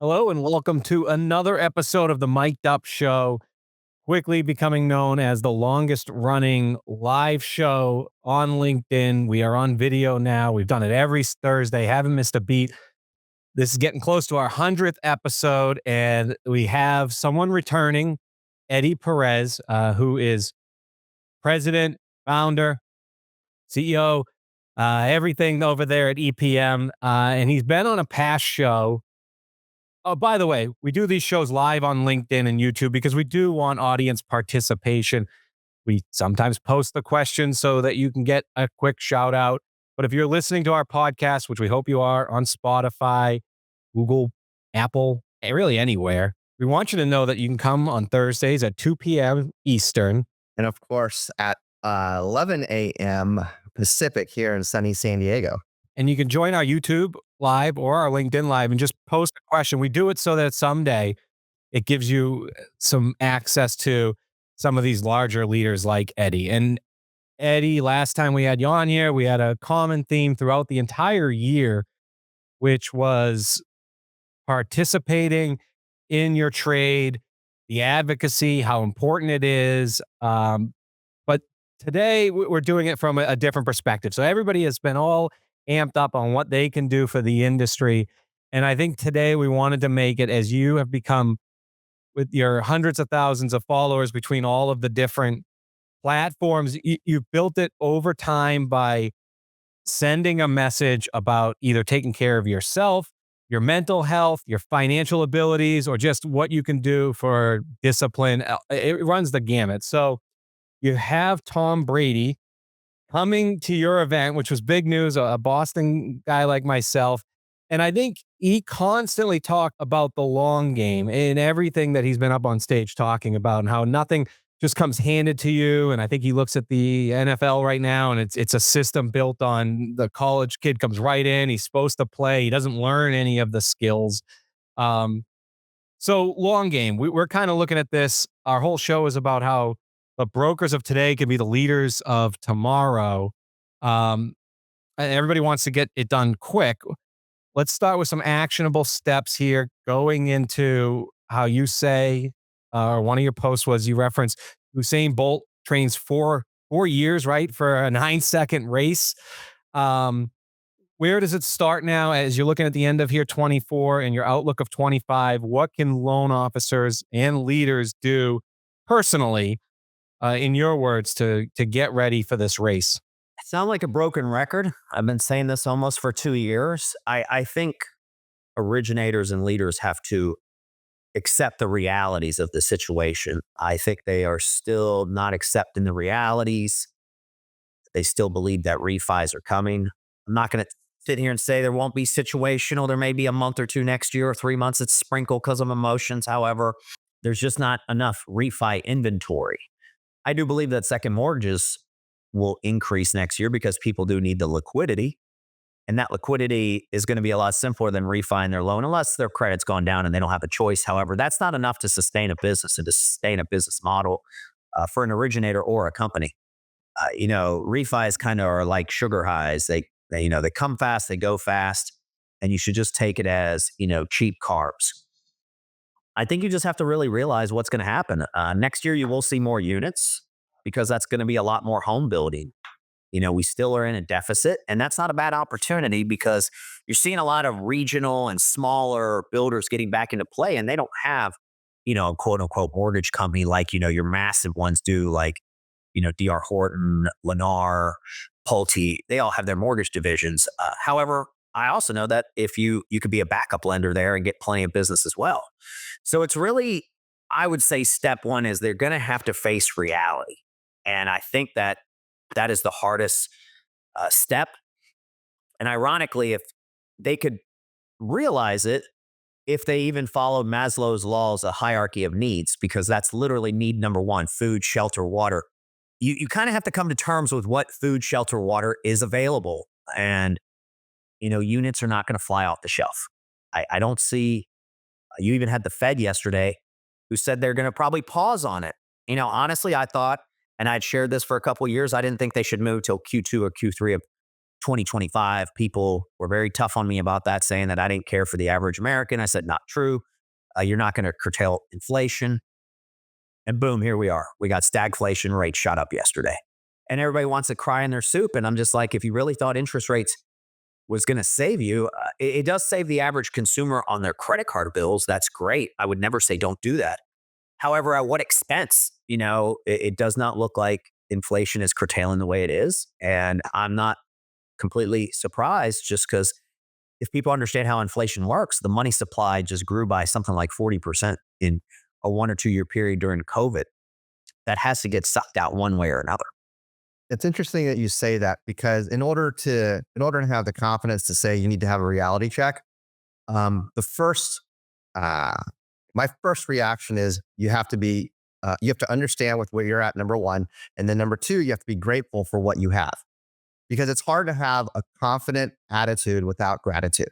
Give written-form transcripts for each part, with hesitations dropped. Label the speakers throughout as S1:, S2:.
S1: Hello and welcome to another episode of the MikedUp Show, quickly becoming known as the longest running live show on LinkedIn. We are on video now. We've done it every Thursday, haven't missed a beat. This is getting close to our 100th episode, and we have someone returning, Eddy Perez, who is president, founder, CEO, everything over there at EPM. And he's been on a past show. Oh, by the way, we do these shows live on LinkedIn and YouTube because we do want audience participation. We sometimes post the questions so that you can get a quick shout out. But if you're listening to our podcast, which we hope you are on Spotify, Google, Apple, really anywhere, we want you to know that you can come on Thursdays at 2 p.m. Eastern.
S2: And of course, at 11 a.m. Pacific here in sunny San Diego.
S1: And you can join our YouTube live or our LinkedIn live and just post a question. We do it so that someday it gives you some access to some of these larger leaders like Eddy. And Eddy, last time we had you on here, we had a common theme throughout the entire year, which was participating in your trade, the advocacy, how important it is. But today we're doing it from a different perspective. So everybody has been all amped up on what they can do for the industry. And I think today we wanted to make it, as you have become with your hundreds of thousands of followers between all of the different platforms, you've built it over time by sending a message about either taking care of yourself, your mental health, your financial abilities, or just what you can do for discipline. It runs the gamut. So you have Tom Brady coming to your event, which was big news, a Boston guy like myself. And I think he constantly talked about the long game and everything that he's been up on stage talking about and how nothing just comes handed to you. And I think he looks at the NFL right now and it's a system built on the college kid comes right in. He's supposed to play. He doesn't learn any of the skills. Um, so long game, we're kind of looking at this. Our whole show is about how the brokers of today can be the leaders of tomorrow. And everybody wants to get it done quick. Let's start with some actionable steps here going into how you say, or one of your posts was you referenced Usain Bolt trains four years, right? For a 9-second race. Where does it start now as you're looking at the end of here 24 and your outlook of 25? What can loan officers and leaders do personally, in your words, to get ready for this race?
S3: I sound like a broken record. I've been saying this almost for 2 years. I think originators and leaders have to accept the realities of the situation. I think they are still not accepting the realities. They still believe that refis are coming. I'm not going to sit here and say there won't be situational. There may be a month or two next year or 3 months it's sprinkled because of emotions. However, there's just not enough refi inventory. I do believe that second mortgages will increase next year because people do need the liquidity. And that liquidity is going to be a lot simpler than refining their loan unless their credit's gone down and they don't have a choice. However, that's not enough to sustain a business and to sustain a business model for an originator or a company. Refis kind of are like sugar highs. They come fast, they go fast, and you should just take it as, cheap carbs. I think you just have to really realize what's going to happen. Next year, you will see more units because that's going to be a lot more home building. We still are in a deficit, and that's not a bad opportunity because you're seeing a lot of regional and smaller builders getting back into play, and they don't have, a quote unquote mortgage company like, your massive ones do, like, DR Horton, Lennar, Pulte. They all have their mortgage divisions. However, I also know that if you could be a backup lender there and get plenty of business as well. So it's really, I would say step one is they're going to have to face reality. And I think that is the hardest step. And ironically, if they could realize it, if they even followed Maslow's laws, a hierarchy of needs, because that's literally need number one, food, shelter, water. You kind of have to come to terms with what food, shelter, water is available. And, units are not going to fly off the shelf. I don't see, you even had the Fed yesterday who said they're going to probably pause on it. Honestly, I thought, and I'd shared this for a couple of years, I didn't think they should move till Q2 or Q3 of 2025, people were very tough on me about that, saying that I didn't care for the average American. I said, not true. You're not going to curtail inflation. And boom, here we are. We got stagflation, rates shot up yesterday. And everybody wants to cry in their soup. And I'm just like, if you really thought interest rates was going to save you, it does save the average consumer on their credit card bills. That's great. I would never say don't do that. However, at what expense? It does not look like inflation is curtailing the way it is. And I'm not completely surprised, just because if people understand how inflation works, the money supply just grew by something like 40% in a 1 or 2 year period during COVID. That has to get sucked out one way or another.
S2: It's interesting that you say that, because in order to have the confidence to say you need to have a reality check, the first my first reaction is you have to understand with where you're at, number one, and then number two, you have to be grateful for what you have, because it's hard to have a confident attitude without gratitude.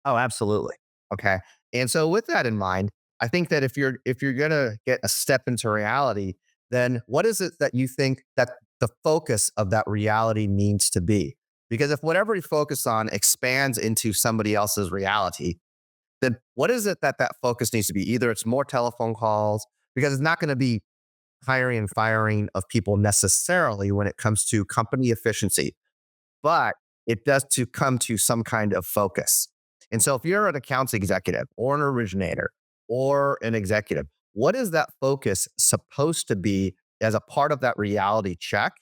S3: Oh, absolutely.
S2: Okay. And so with that in mind, I think that if you're gonna get a step into reality, then what is it that you think that the focus of that reality needs to be? Because if whatever you focus on expands into somebody else's reality, then what is it that that focus needs to be? Either it's more telephone calls, because it's not going to be hiring and firing of people necessarily when it comes to company efficiency, but it does to come to some kind of focus. And so if you're an accounts executive or an originator or an executive, what is that focus supposed to be as a part of that reality check,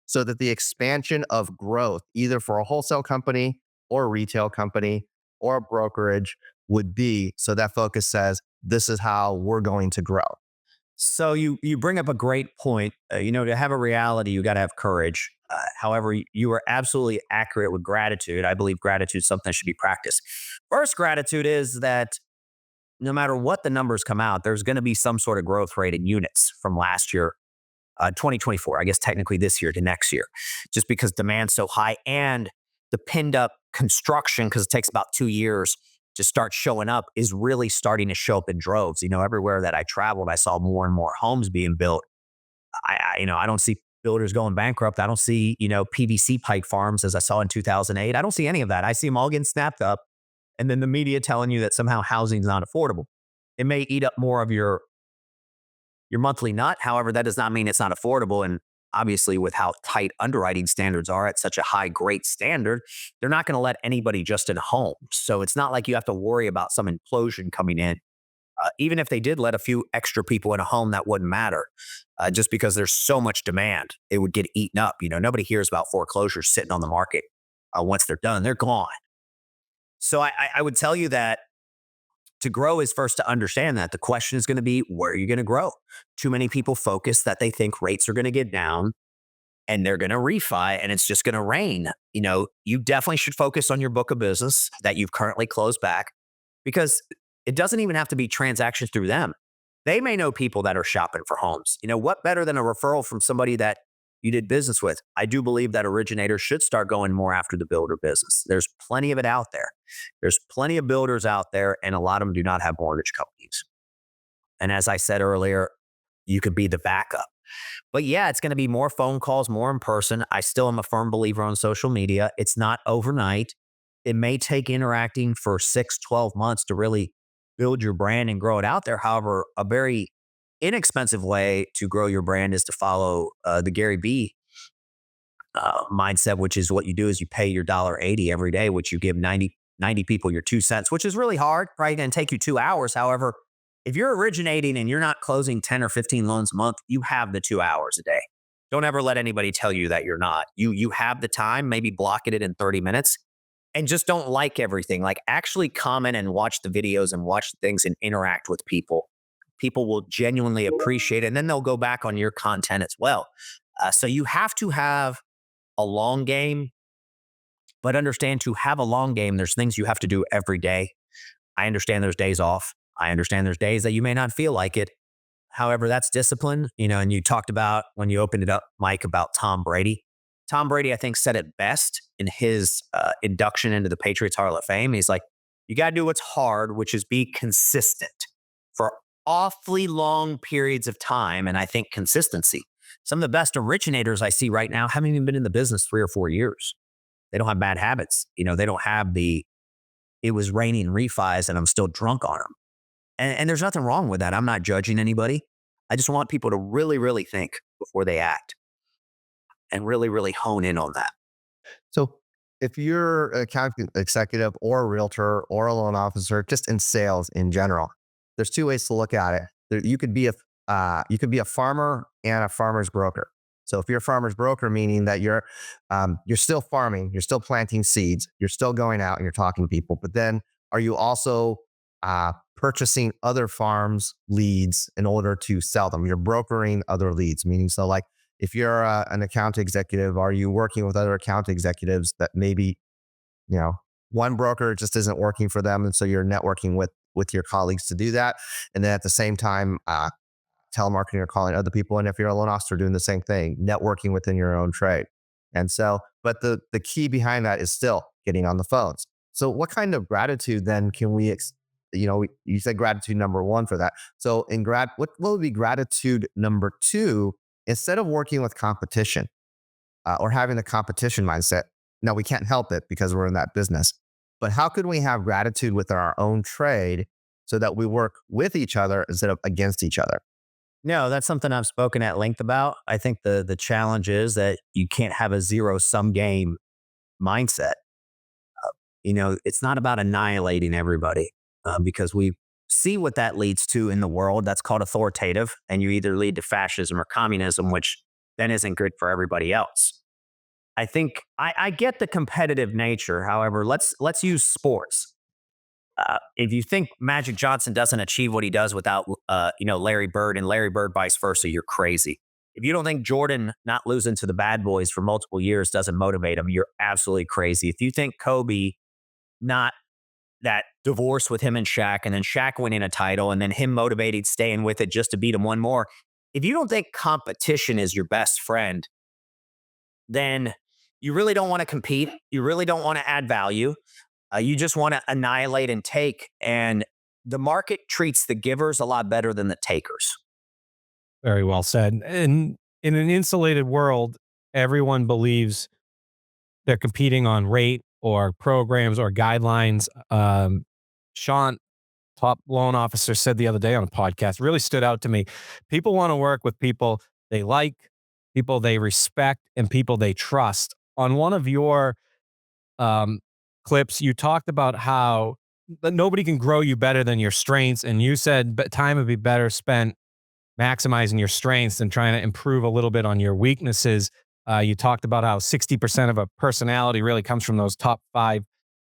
S2: so that the expansion of growth, either for a wholesale company or a retail company or a brokerage, would be, so that focus says, this is how we're going to grow.
S3: So you bring up a great point. To have a reality, you got to have courage. However, you are absolutely accurate with gratitude. I believe gratitude is something that should be practiced. First, gratitude is that no matter what the numbers come out, there's going to be some sort of growth rate in units from last year, 2024, I guess technically this year to next year, just because demand's so high and the pinned up construction, because it takes about 2 years to start showing up, is really starting to show up in droves. Everywhere that I traveled, I saw more and more homes being built. I don't see builders going bankrupt. I don't see, PVC pipe farms as I saw in 2008. I don't see any of that. I see them all getting snapped up. And then the media telling you that somehow housing is not affordable. It may eat up more of your monthly nut. However, that does not mean it's not affordable. And obviously, with how tight underwriting standards are at such a high, great standard, they're not going to let anybody just in homes. So it's not like you have to worry about some implosion coming in. Even if they did let a few extra people in a home, that wouldn't matter, just because there's so much demand. It would get eaten up. Nobody hears about foreclosures sitting on the market. Once they're done, they're gone. So I would tell you that to grow is first to understand that. The question is going to be, where are you going to grow? Too many people focus that they think rates are going to get down and they're going to refi and it's just going to rain. You definitely should focus on your book of business that you've currently closed back, because it doesn't even have to be transactions through them. They may know people that are shopping for homes. What better than a referral from somebody that you did business with? I do believe that originators should start going more after the builder business. There's plenty of it out there. There's plenty of builders out there, and a lot of them do not have mortgage companies. And as I said earlier, you could be the backup. But yeah, it's going to be more phone calls, more in person. I still am a firm believer on social media. It's not overnight. It may take interacting for 6, 12 months to really build your brand and grow it out there. However, a very inexpensive way to grow your brand is to follow the Gary B mindset, which is what you do is you pay your $1.80 every day, which you give 90 people your 2 cents, which is really hard, probably going to take you 2 hours. However, if you're originating and you're not closing 10 or 15 loans a month, you have the 2 hours a day. Don't ever let anybody tell you that you're not. You have the time, maybe block it in 30 minutes. And just don't like everything. Like, actually comment and watch the videos and watch things and interact with people. People will genuinely appreciate it. And then they'll go back on your content as well. So you have to have a long game, but understand, to have a long game, there's things you have to do every day. I understand there's days off. I understand there's days that you may not feel like it. However, that's discipline. And you talked about, when you opened it up, Mike, about Tom Brady. Tom Brady, I think, said it best in his induction into the Patriots Hall of Fame. He's like, you got to do what's hard, which is be consistent for awfully long periods of time. And I think consistency. Some of the best originators I see right now haven't even been in the business 3 or 4 years. They don't have bad habits. They don't have it was raining refis and I'm still drunk on them. And there's nothing wrong with that. I'm not judging anybody. I just want people to really, really think before they act and really, really hone in on that.
S2: So if you're an account executive or a realtor or a loan officer, just in sales in general, there's two ways to look at it. You could be a farmer and a farmer's broker. So if you're a farmer's broker, meaning that you're still farming, you're still planting seeds, you're still going out and you're talking to people, but then are you also purchasing other farms leads in order to sell them? You're brokering other leads, meaning so like if you're an account executive, are you working with other account executives that maybe, you know, one broker just isn't working for them, and so you're networking with your colleagues to do that, and then at the same time, telemarketing or calling other people. And if you're a loan officer, doing the same thing, networking within your own trade. And so, but the key behind that is still getting on the phones. So, what kind of gratitude then can we? You said gratitude number one for that. So, what would be gratitude number two? Instead of working with competition or having the competition mindset, now we can't help it because we're in that business. But how could we have gratitude with our own trade so that we work with each other instead of against each other?
S3: No, that's something I've spoken at length about. I think the challenge is that you can't have a zero sum game mindset. It's not about annihilating everybody because we see what that leads to in the world. That's called authoritative, and you either lead to fascism or communism, which then isn't good for everybody else. I think I get the competitive nature. However, let's use sports. If you think Magic Johnson doesn't achieve what he does without, Larry Bird, and Larry Bird vice versa, you're crazy. If you don't think Jordan not losing to the bad boys for multiple years doesn't motivate him, you're absolutely crazy. If you think Kobe not that divorce with him and Shaq, and then Shaq winning a title, and then him motivated staying with it just to beat him one more. If you don't think competition is your best friend, then you really don't want to compete. You really don't want to add value. You just want to annihilate and take. And the market treats the givers a lot better than the takers.
S1: Very well said. And in an insulated world, everyone believes they're competing on rate or programs or guidelines. Sean, top loan officer, said the other day on a podcast, really stood out to me. People want to work with people they like, people they respect, and people they trust. On one of your um, clips, you talked about how that nobody can grow you better than your strengths, and you said time would be better spent maximizing your strengths and trying to improve a little bit on your weaknesses. You talked about how 60% of a personality really comes from those top five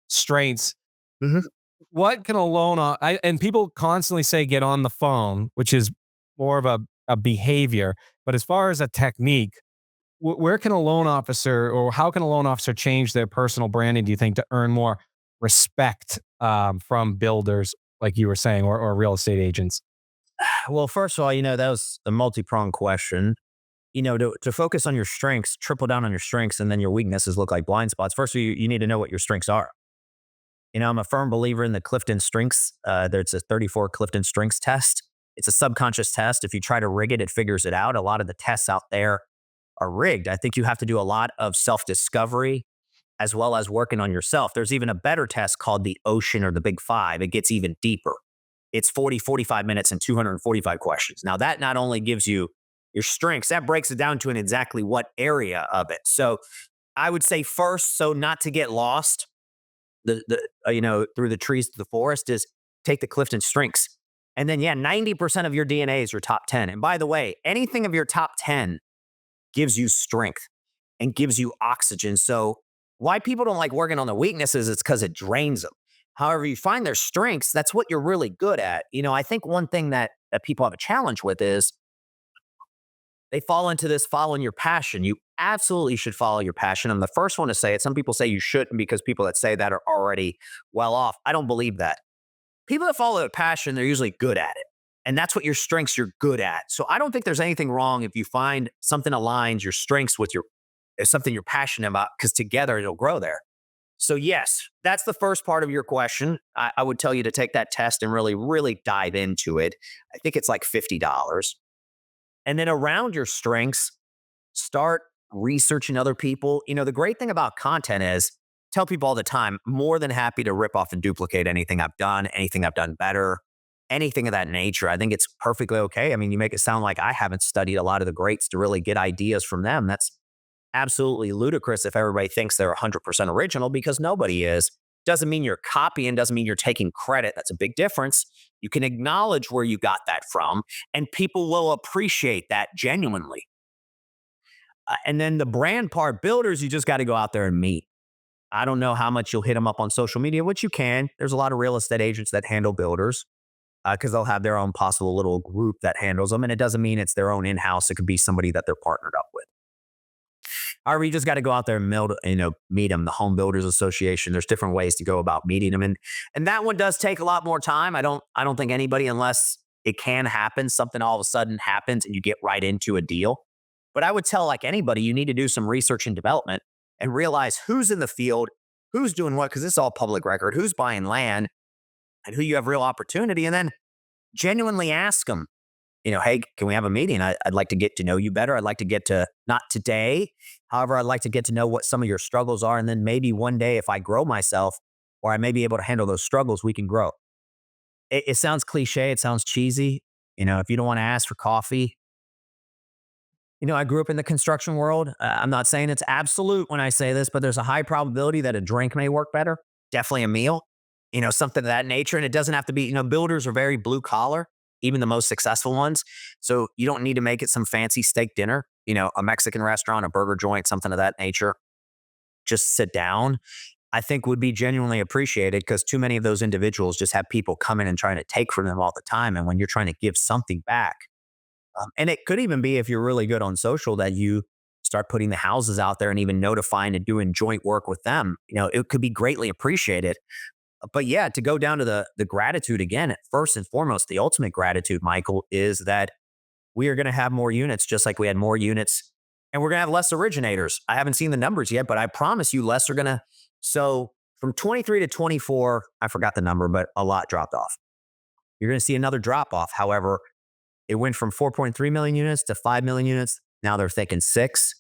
S1: strengths.
S2: Mhm.
S1: What can a and people constantly say get on the phone, which is more of a behavior. But as far as a technique, where can a loan officer, or how can a loan officer change their personal branding, do you think, to earn more respect from builders, like you were saying, or real estate agents?
S3: Well, first of all, that was a multi-pronged question. To focus on your strengths, triple down on your strengths, and then your weaknesses look like blind spots. First, you need to know what your strengths are. I'm a firm believer in the Clifton Strengths. There's a 34 Clifton Strengths test. It's a subconscious test. If you try to rig it, it figures it out. A lot of the tests out there are rigged. I think you have to do a lot of self-discovery as well as working on yourself. There's even a better test called the Ocean or the Big Five. It gets even deeper. It's 45 minutes and 245 questions. Now, that not only gives you your strengths, that breaks it down to an exactly what area of it. So I would say first, so not to get lost, through the trees to the forest, is take the Clifton Strengths. And then, 90% of your DNA is your top 10. And by the way, anything of your top 10 gives you strength and gives you oxygen. So why people don't like working on the weaknesses, it's because it drains them. However, you find their strengths, that's what you're really good at. I think one thing that people have a challenge with is they fall into this following your passion. You absolutely should follow your passion. I'm the first one to say it. Some people say you shouldn't because people that say that are already well off. I don't believe that. People that follow their passion, they're usually good at it. And that's what your strengths you're good at. So I don't think there's anything wrong if you find something aligns your strengths with something you're passionate about, because together it'll grow there. So yes, that's the first part of your question. I would tell you to take that test and really, really dive into it. I think it's like $50. And then around your strengths, start researching other people. The great thing about content is, tell people all the time, more than happy to rip off and duplicate anything I've done better, anything of that nature. I think it's perfectly okay. I mean, you make it sound like I haven't studied a lot of the greats to really get ideas from them. That's absolutely ludicrous if everybody thinks they're 100% original, because nobody is. Doesn't mean you're copying, doesn't mean you're taking credit. That's a big difference. You can acknowledge where you got that from, and people will appreciate that genuinely. And then the brand part, builders, you just got to go out there and meet. I don't know how much you'll hit them up on social media, which you can. There's a lot of real estate agents that handle builders because they'll have their own possible little group that handles them. And it doesn't mean it's their own in-house. It could be somebody that they're partnered up with. However, you just got to go out there and meet them. The Home Builders Association. There's different ways to go about meeting them, and that one does take a lot more time. I don't think anybody, unless it can happen, something all of a sudden happens and you get right into a deal. But I would tell, like anybody, you need to do some research and development and realize who's in the field, who's doing what, because it's all public record, who's buying land, and who you have real opportunity, and then genuinely ask them, hey, can we have a meeting? I'd like to get to know you better. I'd like to get to, not today, however, I'd like to get to know what some of your struggles are. And then maybe one day, if I grow myself or I may be able to handle those struggles, we can grow. It sounds cliche. It sounds cheesy. If you don't want to ask for coffee, I grew up in the construction world. I'm not saying it's absolute when I say this, but there's a high probability that a drink may work better. Definitely a meal, something of that nature. And it doesn't have to be, builders are very blue collar, even the most successful ones. So you don't need to make it some fancy steak dinner, a Mexican restaurant, a burger joint, something of that nature. Just sit down, I think would be genuinely appreciated, because too many of those individuals just have people come in and trying to take from them all the time. And when you're trying to give something back, and it could even be, if you're really good on social, that you start putting the houses out there and even notifying and doing joint work with them, it could be greatly appreciated. But yeah, to go down to the gratitude again, first and foremost, the ultimate gratitude, Michael, is that we are going to have more units, just like we had more units, and we're going to have less originators. I haven't seen the numbers yet, but I promise you less are going to. So from 23 to 24, I forgot the number, but a lot dropped off. You're going to see another drop off. However, it went from 4.3 million units to 5 million units. Now they're thinking 6.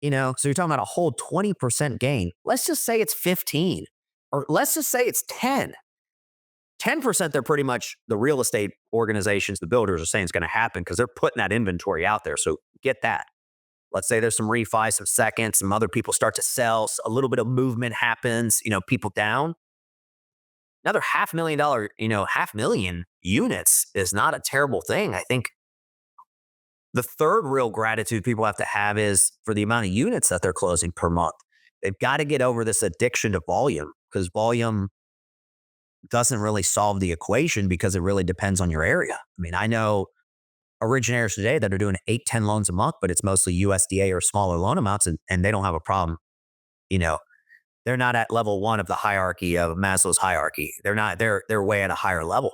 S3: So you're talking about a whole 20% gain. Let's just say it's 15, or let's just say it's 10. 10%, they're pretty much, the real estate organizations, the builders, are saying it's going to happen because they're putting that inventory out there. So get that. Let's say there's some refi, some seconds, some other people start to sell, a little bit of movement happens, people down. Another $500,000 units is not a terrible thing. I think the third real gratitude people have to have is for the amount of units that they're closing per month. They've got to get over this addiction to volume, because volume doesn't really solve the equation, because it really depends on your area. I mean, I know originators today that are doing 8, 10 loans a month, but it's mostly USDA or smaller loan amounts, and they don't have a problem. They're not at level 1 of the hierarchy of Maslow's hierarchy. They're way at a higher level.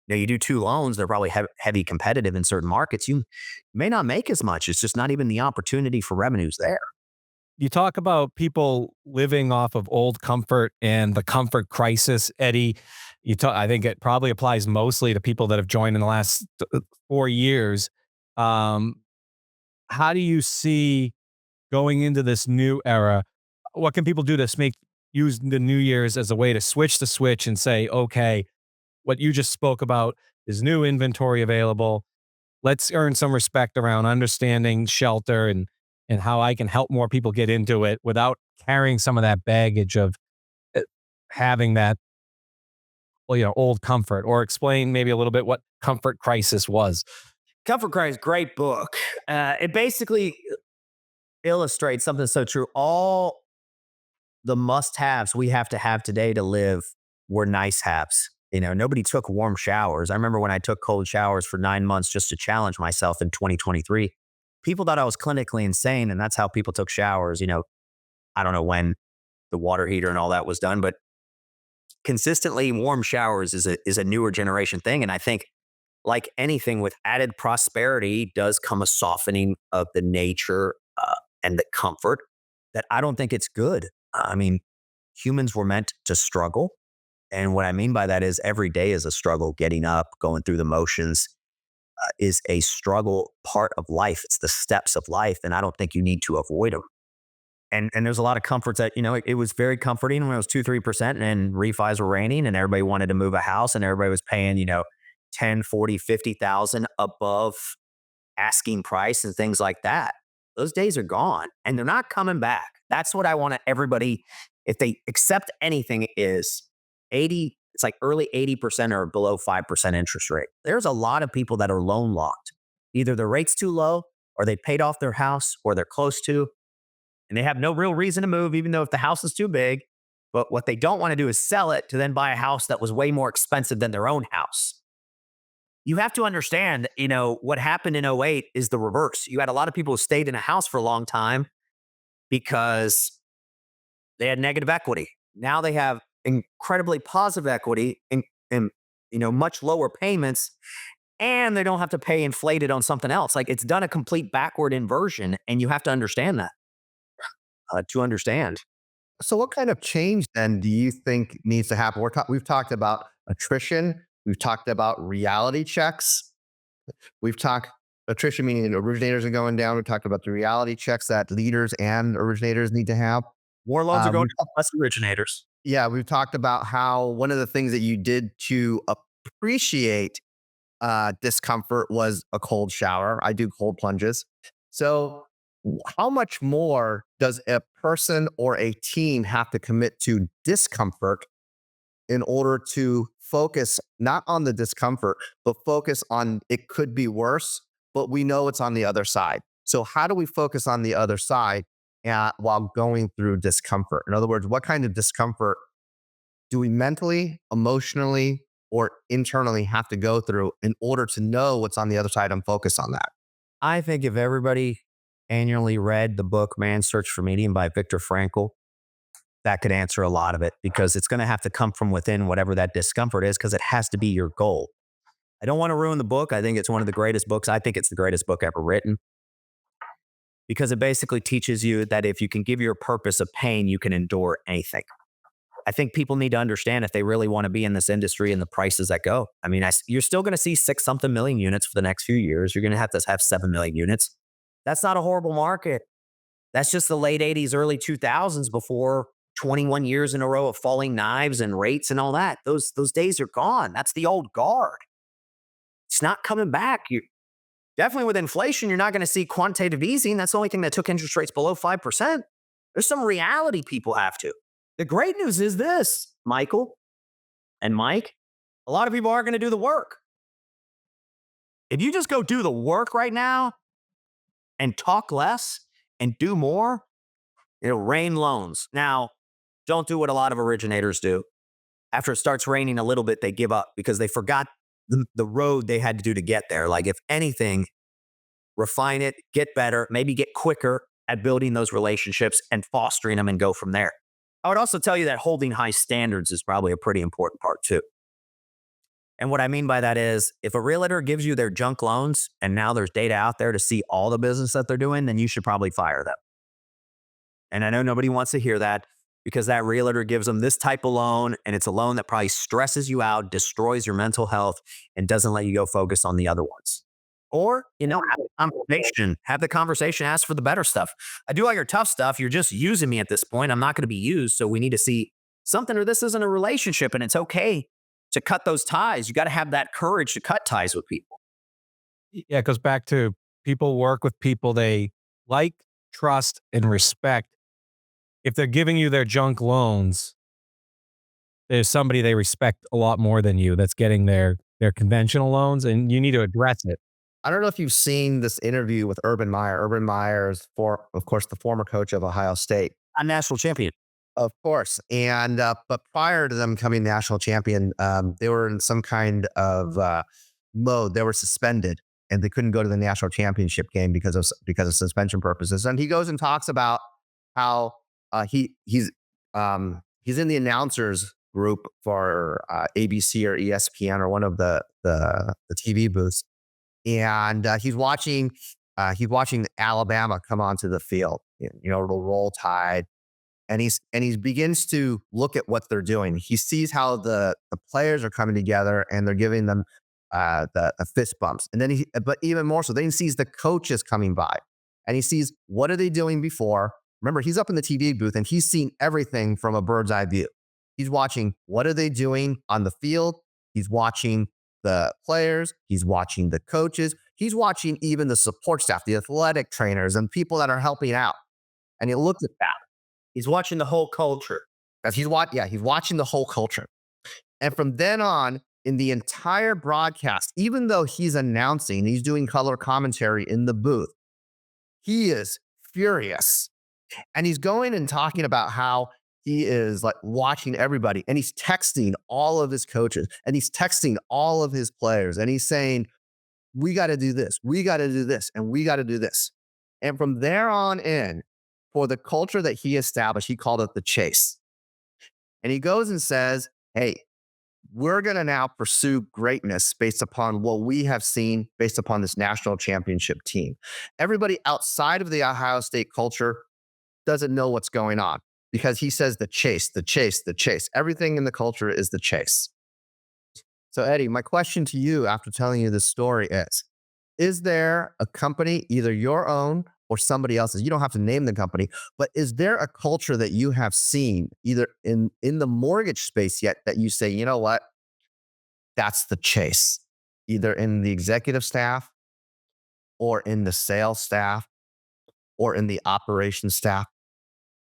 S3: You do 2 loans, they're probably heavy competitive in certain markets. You may not make as much. It's just not even the opportunity for revenues there.
S1: You talk about people living off of old comfort and the comfort crisis, Eddy. I think it probably applies mostly to people that have joined in the last 4 years. How do you see going into this new era? What can people do to use the New Year's as a way to switch the switch and say, okay, what you just spoke about is new inventory available. Let's earn some respect around understanding shelter and how I can help more people get into it without carrying some of that baggage of having that, old comfort. Or explain maybe a little bit what Comfort Crisis was.
S3: Comfort Crisis, great book. It basically illustrates something so true. All the must-haves we have to have today to live were nice-haves. Nobody took warm showers. I remember when I took cold showers for 9 months just to challenge myself in 2023. People thought I was clinically insane, and that's how people took showers. I don't know when the water heater and all that was done, but consistently warm showers is a newer generation thing. And I think, like anything with added prosperity, does come a softening of the nature and the comfort that I don't think it's good. I mean, humans were meant to struggle. And what I mean by that is every day is a struggle, getting up, going through the motions. is a struggle part of life. It's the steps of life, and I don't think you need to avoid them. And there's a lot of comforts that, it was very comforting when it was 2-3% and refis were raining and everybody wanted to move a house and everybody was paying, 10, 40, 50,000 above asking price and things like that. Those days are gone and they're not coming back. That's what I want everybody, if they accept anything, is 80, it's like early 80% or below 5% interest rate. There's a lot of people that are loan locked. Either the rate's too low or they paid off their house or they're close to, and they have no real reason to move, even though if the house is too big. But what they don't want to do is sell it to then buy a house that was way more expensive than their own house. You have to understand, what happened in '08 is the reverse. You had a lot of people who stayed in a house for a long time because they had negative equity. Now they have incredibly positive equity and much lower payments, and they don't have to pay inflated on something else. Like, it's done a complete backward inversion, and you have to understand that to understand.
S2: So, what kind of change then do you think needs to happen? We've talked about attrition. We've talked about reality checks. We've talked attrition, meaning originators are going down. We talked about the reality checks that leaders and originators need to have.
S3: More loans are going
S2: We've
S3: to less originators.
S2: Yeah, we've talked about how one of the things that you did to appreciate discomfort was a cold shower. I do cold plunges. So, how much more does a person or a team have to commit to discomfort in order to focus not on the discomfort, but focus on it could be worse, but we know it's on the other side. So, how do we focus on the other side while going through discomfort? In other words, what kind of discomfort do we mentally, emotionally, or internally have to go through in order to know what's on the other side and focus on that?
S3: I think if everybody annually read the book Man's Search for Meaning by Viktor Frankl, that could answer a lot of it, because it's going to have to come from within, whatever that discomfort is, because it has to be your goal. I don't want to ruin the book. I think it's one of the greatest books. I think it's the greatest book ever written, because it basically teaches you that if you can give your purpose of pain, you can endure anything. I think people need to understand, if they really want to be in this industry and the prices that go. I mean, you're still going to see 6-something million units for the next few years. You're going to have 7 million units. That's not a horrible market. That's just the late 80s, early 2000s, before 21 years in a row of falling knives and rates and all that. Those days are gone. That's the old guard. It's not coming back. You definitely, with inflation, you're not going to see quantitative easing. That's the only thing that took interest rates below 5%. There's some reality people have to. The great news is this, Michael and Mike, a lot of people aren't going to do the work. If you just go do the work right now and talk less and do more, it'll rain loans. Now, don't do what a lot of originators do. After it starts raining a little bit, they give up because they forgot the road they had to do to get there. Like, if anything, refine it, get better, maybe get quicker at building those relationships and fostering them and go from there. I would also tell you that holding high standards is probably a pretty important part too. And what I mean by that is, if a realtor gives you their junk loans and now there's data out there to see all the business that they're doing, then you should probably fire them. And I know nobody wants to hear that, because that realtor gives them this type of loan, and it's a loan that probably stresses you out, destroys your mental health, and doesn't let you go focus on the other ones. Or, have the conversation, ask for the better stuff. I do all your tough stuff. You're just using me at this point. I'm not going to be used. So we need to see something, or this isn't a relationship, and it's okay to cut those ties. You got to have that courage to cut ties with people.
S1: Yeah, it goes back to people work with people they like, trust, and respect. If they're giving you their junk loans, there's somebody they respect a lot more than you that's getting their conventional loans, and you need to address it.
S2: I don't know if you've seen this interview with Urban Meyer. Urban Meyer is, of course, the former coach of Ohio State.
S3: A national champion.
S2: Of course. And, but prior to them becoming national champion, they were in some kind of mode. They were suspended and they couldn't go to the national championship game because of suspension purposes. And he goes and talks about how he's in the announcers group for ABC or ESPN or one of the TV booths. And he's watching Alabama come onto the field, the Roll Tide. And he begins to look at what they're doing. He sees how the players are coming together and they're giving them the fist bumps, and then but even more so, then he sees the coaches coming by, and he sees what are they doing before. Remember, he's up in the TV booth and he's seen everything from a bird's eye view. He's watching what are they doing on the field. He's watching the players. He's watching the coaches. He's watching even the support staff, the athletic trainers, and people that are helping out. And he looks at that.
S3: He's watching the whole culture.
S2: He's watching the whole culture. And from then on, in the entire broadcast, even though he's announcing, he's doing color commentary in the booth, he is furious. And he's going and talking about how he is like watching everybody, and he's texting all of his coaches, and he's texting all of his players, and he's saying, we got to do this, we got to do this, and we got to do this. And from there on in, for the culture that he established, he called it the chase. And he goes and says, hey, we're going to now pursue greatness based upon what we have seen, based upon this national championship team. Everybody outside of the Ohio State culture doesn't know what's going on because he says the chase, the chase, the chase. Everything in the culture is the chase. So, Eddie, my question to you after telling you this story is there a company, either your own or somebody else's? You don't have to name the company, but is there a culture that you have seen either in the mortgage space yet that you say, you know what, that's the chase, either in the executive staff or in the sales staff or in the operations staff?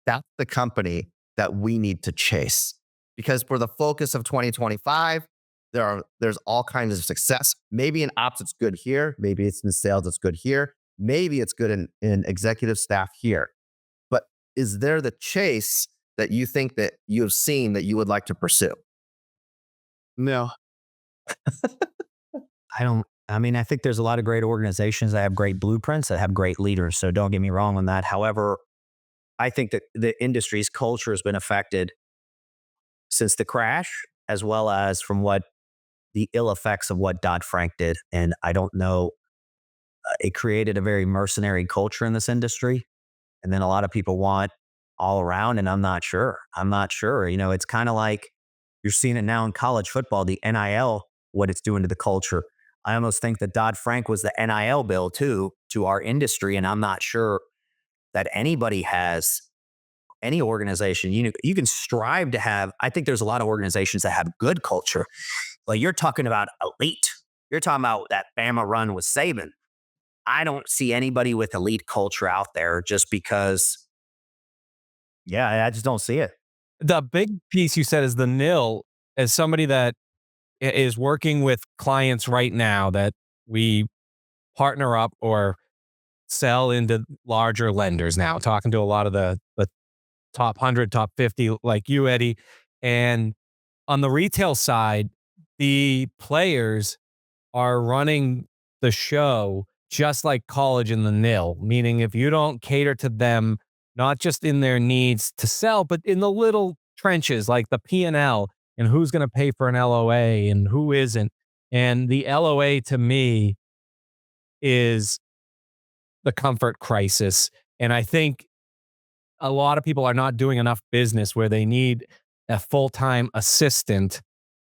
S2: That's the company that we need to chase. Because for the focus of 2025, there's all kinds of success. Maybe in ops it's good here. Maybe it's in sales it's good here. Maybe it's good in executive staff here. But is there the chase that you think that you have seen that you would like to pursue?
S3: No. I think there's a lot of great organizations that have great blueprints, that have great leaders. So don't get me wrong on that. However, I think that the industry's culture has been affected since the crash, as well as from what the ill effects of what Dodd-Frank did. And I don't know, it created a very mercenary culture in this industry. And then a lot of people want all around, and I'm not sure. It's kind of like you're seeing it now in college football, the NIL, what it's doing to the culture. I almost think that Dodd-Frank was the NIL bill too, to our industry. And I'm not sure that anybody has, any organization, you can strive to have. I think there's a lot of organizations that have good culture. Like you're talking about elite. You're talking about that Bama run with Saban. I don't see anybody with elite culture out there just because, I just don't see it.
S1: The big piece you said is the nil. As somebody that is working with clients right now that we partner up or sell into larger lenders now, talking to a lot of the top 100, top 50, like you, Eddie. And on the retail side, the players are running the show just like college in the nil, meaning if you don't cater to them, not just in their needs to sell, but in the little trenches like the P&L and who's going to pay for an LOA and who isn't. And the LOA to me is the comfort crisis. And I think a lot of people are not doing enough business where they need a full-time assistant,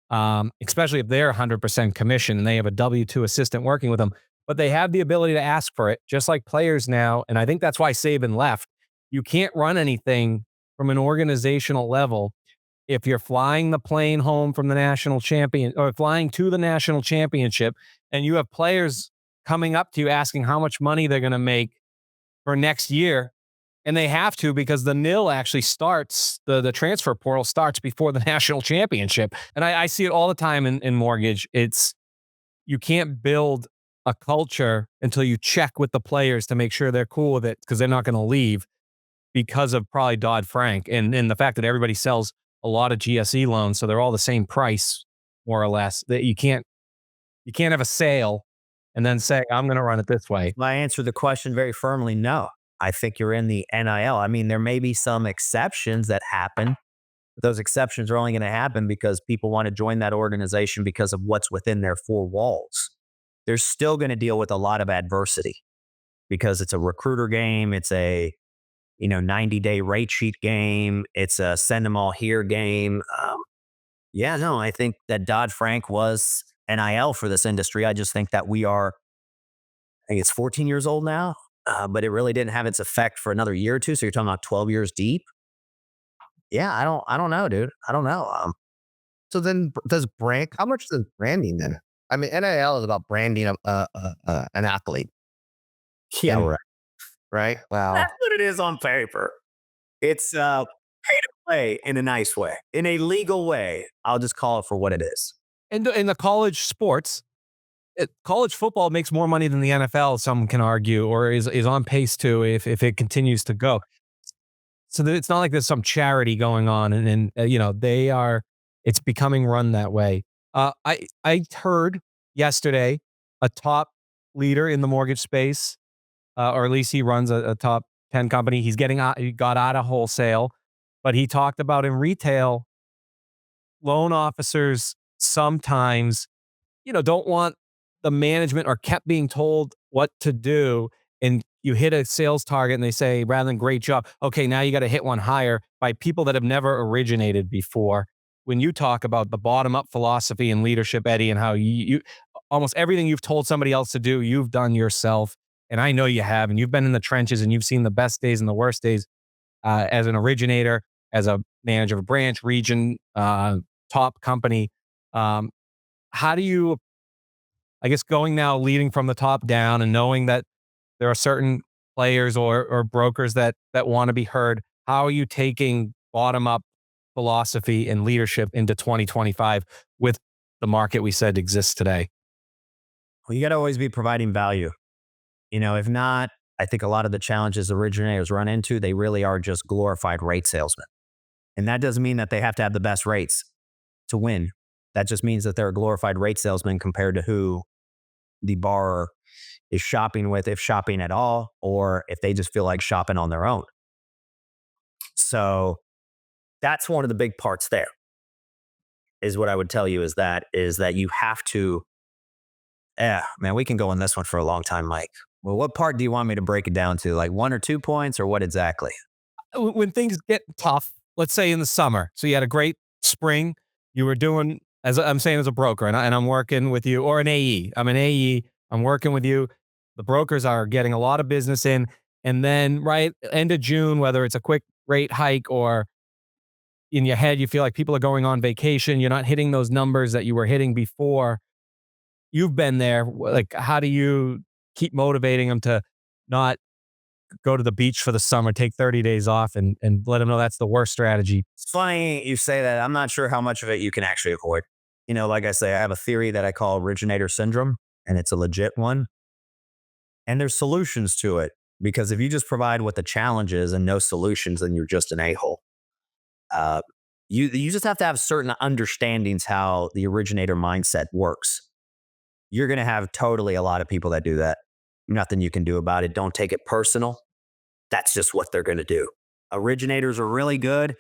S1: especially if they're 100% commission and they have a W-2 assistant working with them, but they have the ability to ask for it, just like players now. And I think that's why Saban left. You can't run anything from an organizational level if you're flying the plane home from the national champion or flying to the national championship and you have players coming up to you asking how much money they're going to make for next year. And they have to, because the nil actually starts, the transfer portal starts before the national championship. And I see it all the time in mortgage. You can't build a culture until you check with the players to make sure they're cool with it, because they're not going to leave because of probably Dodd-Frank and the fact that everybody sells a lot of GSE loans. So they're all the same price, more or less. That you can't have a sale and then say, I'm going to run it this way.
S3: I answer the question very firmly. No, I think you're in the NIL. I mean, there may be some exceptions that happen. But those exceptions are only going to happen because people want to join that organization because of what's within their four walls. They're still going to deal with a lot of adversity because it's a recruiter game. It's a 90-day rate sheet game. It's a send them all here game. I think that Dodd-Frank was NIL for this industry. I just think that I think it's 14 years old now, but it really didn't have its effect for another year or two. So you're talking about 12 years deep. Yeah, I don't know, dude. I don't know.
S2: So then, does how much does branding then? I mean, NIL is about branding an athlete,
S3: Yeah,
S2: and
S3: right.
S2: right. Wow.
S3: That's what it is on paper. It's pay to play in a nice way, in a legal way. I'll just call it for what it is.
S1: In the college sports, college football makes more money than the NFL, some can argue, or is on pace to if it continues to go. So that it's not like there's some charity going on, and they are. It's becoming run that way. I heard yesterday a top leader in the mortgage space, or at least he runs a top 10 company. He got out of wholesale, but he talked about in retail, loan officers sometimes don't want the management or kept being told what to do. And you hit a sales target and they say, rather than great job, okay, now you got to hit one higher by people that have never originated before. When you talk about the bottom up philosophy and leadership, Eddie, and how you almost everything you've told somebody else to do, you've done yourself. And I know you have, and you've been in the trenches and you've seen the best days and the worst days as an originator, as a manager of a branch, region, top company. Um, how do you, I guess, going now leading from the top down and knowing that there are certain players or brokers that want to be heard, how are you taking bottom up philosophy and leadership into 2025 with the market we said exists today?
S3: Well, you got to always be providing value. If not, I think a lot of the challenges originators run into, they really are just glorified rate salesmen. And that doesn't mean that they have to have the best rates to win. That just means that they're a glorified rate salesman compared to who the borrower is shopping with, if shopping at all, or if they just feel like shopping on their own. So that's one of the big parts there, is what I would tell you is that you have to, man, we can go on this one for a long time, Mike. Well, what part do you want me to break it down to? Like 1 or 2 points, or what exactly?
S1: When things get tough, let's say in the summer, so you had a great spring, you were doing, as I'm saying, as a broker, and I'm working with you, or an AE. I'm an AE. I'm working with you. The brokers are getting a lot of business in, and then right end of June, whether it's a quick rate hike or in your head you feel like people are going on vacation, you're not hitting those numbers that you were hitting before. You've been there. Like, how do you keep motivating them to not go to the beach for the summer, take 30 days off and let them know that's the worst strategy?
S3: It's funny you say that. I'm not sure how much of it you can actually avoid. Like I say, I have a theory that I call originator syndrome, and it's a legit one. And there's solutions to it, because if you just provide what the challenge is and no solutions, then you're just an a-hole. You just have to have certain understandings how the originator mindset works. You're going to have totally a lot of people that do that. Nothing you can do about it. Don't take it personal. That's just what they're going to do. Originators are really good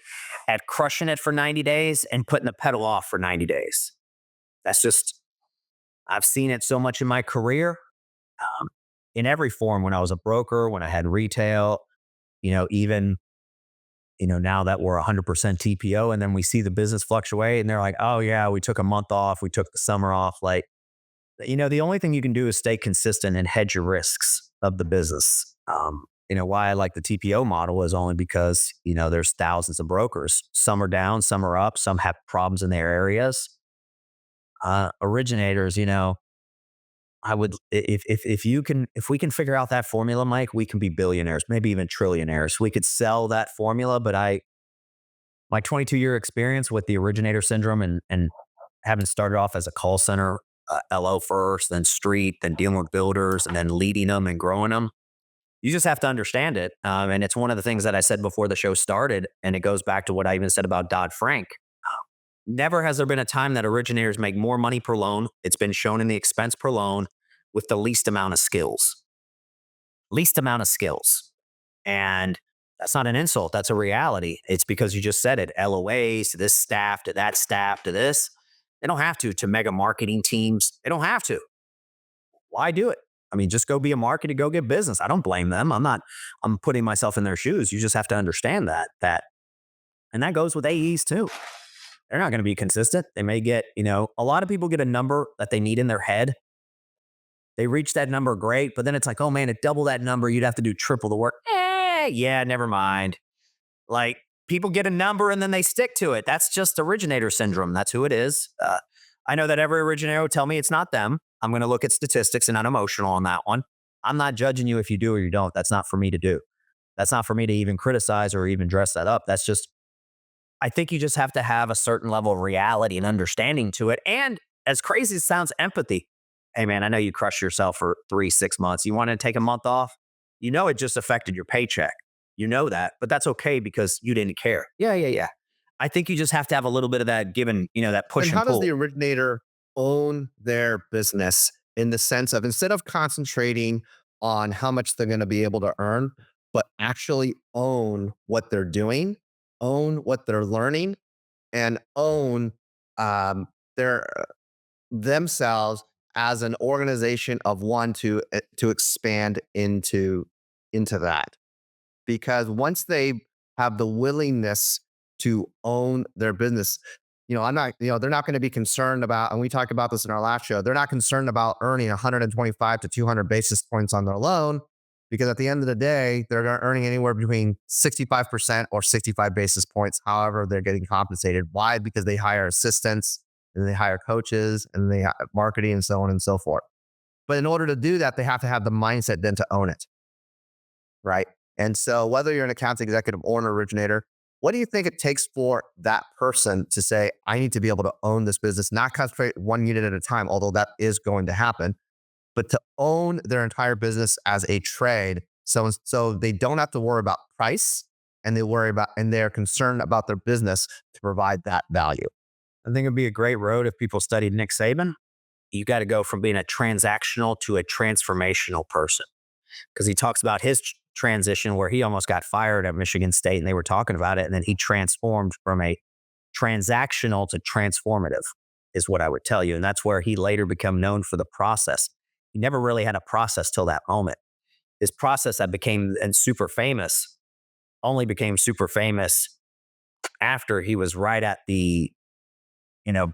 S3: at crushing it for 90 days and putting the pedal off for 90 days. That's just, I've seen it so much in my career, in every form, when I was a broker, when I had retail, even, now that we're 100% TPO, and then we see the business fluctuate and they're like, oh yeah, we took a month off. We took the summer off. Like, the only thing you can do is stay consistent and hedge your risks of the business. Why I like the TPO model is only because, there's thousands of brokers. Some are down, some are up, some have problems in their areas. Originators, I would, if we can figure out that formula, Mike, we can be billionaires, maybe even trillionaires. We could sell that formula, but my 22-year experience with the originator syndrome and having started off as a call center, LO first, then street, then dealing with builders, and then leading them and growing them. You just have to understand it. And it's one of the things that I said before the show started. And it goes back to what I even said about Dodd-Frank. Never has there been a time that originators make more money per loan. It's been shown in the expense per loan with the least amount of skills. Least amount of skills. And that's not an insult. That's a reality. It's because you just said it. LOAs to this staff, to that staff, to this. They don't have to mega marketing teams. They don't have to. Why do it? I mean, just go be a marketer, go get business. I don't blame them. I'm putting myself in their shoes. You just have to understand that, and that goes with AEs too. they're not going to be consistent. They may get, a lot of people get a number that they need in their head. They reach that number, great, but then it's like, oh man, to double that number, you'd have to do triple the work. Yeah, never mind. Like, people get a number and then they stick to it. That's just originator syndrome. That's who it is. I know that every originator will tell me it's not them. I'm going to look at statistics and unemotional on that one. I'm not judging you if you do or you don't. That's not for me to do. That's not for me to even criticize or even dress that up. That's just, I think you just have to have a certain level of reality and understanding to it. And as crazy as it sounds, empathy. Hey man, I know you crushed yourself for 3-6 months. You want to take a month off? You know, it just affected your paycheck. You know that, but that's okay because you didn't care. Yeah. I think you just have to have a little bit of that given, that
S2: And
S3: push and
S2: how does
S3: pull.
S2: the originator own their business in the sense of, instead of concentrating on how much they're going to be able to earn, but actually own what they're doing, own what they're learning, and own their themselves as an organization of one to expand into that. Because once they have the willingness to own their business, I'm not, they're not going to be concerned about, and we talked about this in our last show, they're not concerned about earning 125 to 200 basis points on their loan, because at the end of the day, they're earning anywhere between 65% or 65 basis points, however they're getting compensated. Why? Because they hire assistants and they hire coaches and they have marketing and so on and so forth. But in order to do that, they have to have the mindset then to own it. Right. And so whether you're an account executive or an originator, what do you think it takes for that person to say, I need to be able to own this business, not concentrate one unit at a time, although that is going to happen, but to own their entire business as a trade. So they don't have to worry about price, and they're concerned about their business to provide that value.
S3: I think it'd be a great road if people studied Nick Saban. You got to go from being a transactional to a transformational person, because he talks about his transition where he almost got fired at Michigan State and they were talking about it. And then he transformed from a transactional to transformative is what I would tell you. And that's where he later became known for the process. He never really had a process till that moment. His process that became and super famous only became super famous after he was right at the,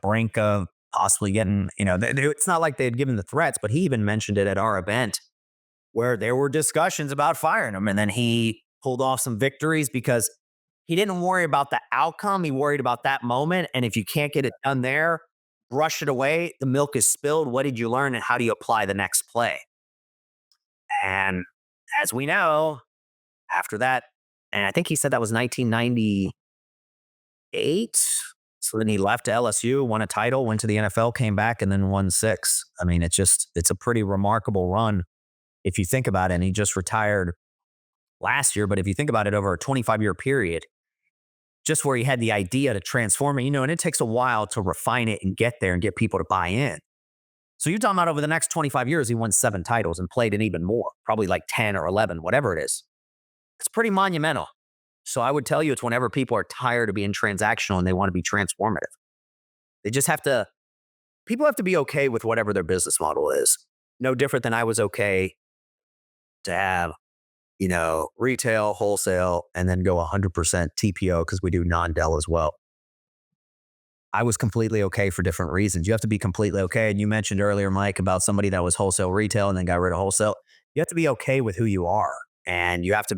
S3: brink of possibly getting, it's not like they had given the threats, but he even mentioned it at our event where there were discussions about firing him. And then he pulled off some victories because he didn't worry about the outcome. He worried about that moment. And if you can't get it done there, brush it away. The milk is spilled. What did you learn? And how do you apply the next play? And as we know, after that, and I think he said that was 1998. So then he left to LSU, won a title, went to the NFL, came back, and then won 6. I mean, it's a pretty remarkable run if you think about it. And he just retired last year. But if you think about it over a 25-year period, just where he had the idea to transform it, and it takes a while to refine it and get there and get people to buy in. So you're talking about over the next 25 years, he won 7 titles and played in even more, probably like 10 or 11, whatever it is. It's pretty monumental. So I would tell you, it's whenever people are tired of being transactional and they want to be transformative. They just people have to be okay with whatever their business model is. No different than I was okay to have, retail, wholesale, and then go 100% TPO because we do non-Dell as well. I was completely okay for different reasons. You have to be completely okay. And you mentioned earlier, Mike, about somebody that was wholesale retail and then got rid of wholesale. You have to be okay with who you are. And you have to